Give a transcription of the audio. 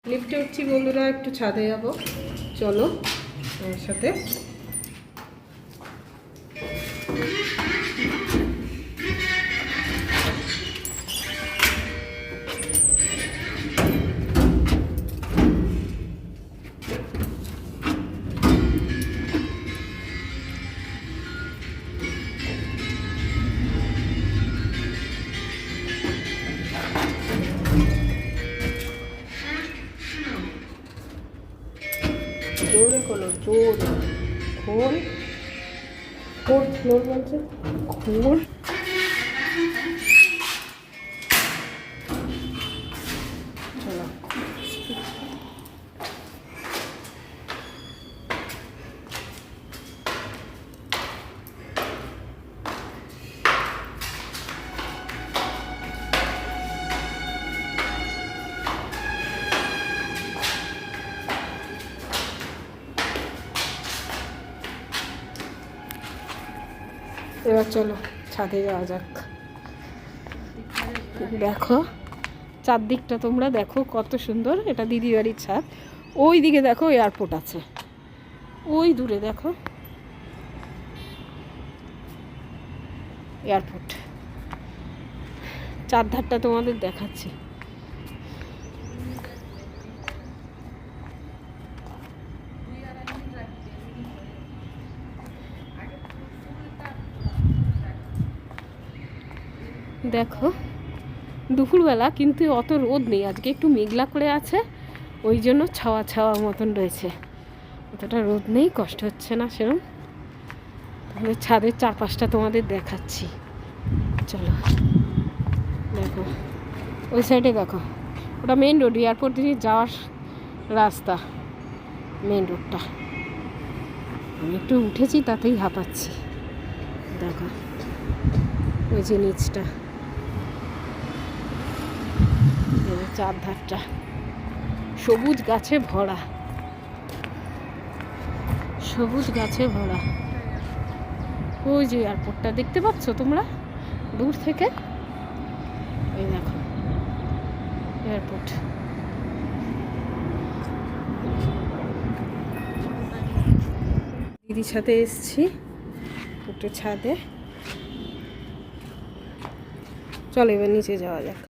লিফটে উঠছি বন্ধুরা, একটু ছাদে যাব, চলো আমার সাথে। জোরে খোলো, জোরে খোল, ফোর্থ ফ্লোর বলছে, খোল। চলো এবার, চলো ছাদে যাওয়া যাক। দেখো চারদিকটা তোমরা দেখো কত সুন্দর। এটা দিদি বাড়ির ছাদ। ওই দিকে দেখো এয়ারপোর্ট আছে, ওই দূরে দেখো এয়ারপোর্ট। চারধারটা তোমাদের দেখাচ্ছি। দেখো দুপুরবেলা কিন্তু অত রোদ নেই আজকে, একটু মেঘলা করে আছে, ওই জন্য ছাওয়া ছাওয়া মতন রয়েছে, অতটা রোদ নেই, কষ্ট হচ্ছে না সেরকম। তাহলে ছাদের চারপাশটা তোমাদের দেখাচ্ছি, চলো। দেখো ওই সাইডে দেখো, ওটা মেন রোড, এয়ারপোর্ট দিয়ে যাওয়ার রাস্তা, মেন রোডটা। আমি একটু উঠেছি তাতেই হাঁপাচ্ছি। দেখো ওই যে নিচটা, চারধারটা সবুজ গাছে ভরা, সবুজ গাছে ভরা। ওই যে এয়ারপোর্টটা দেখতে পাচ্ছ তোমরা দূর থেকে, এই দেখো এয়ারপোর্ট। দিদির সাথে এসছি একটু ছাদে, চলো এবার নিচে যাওয়া যাক।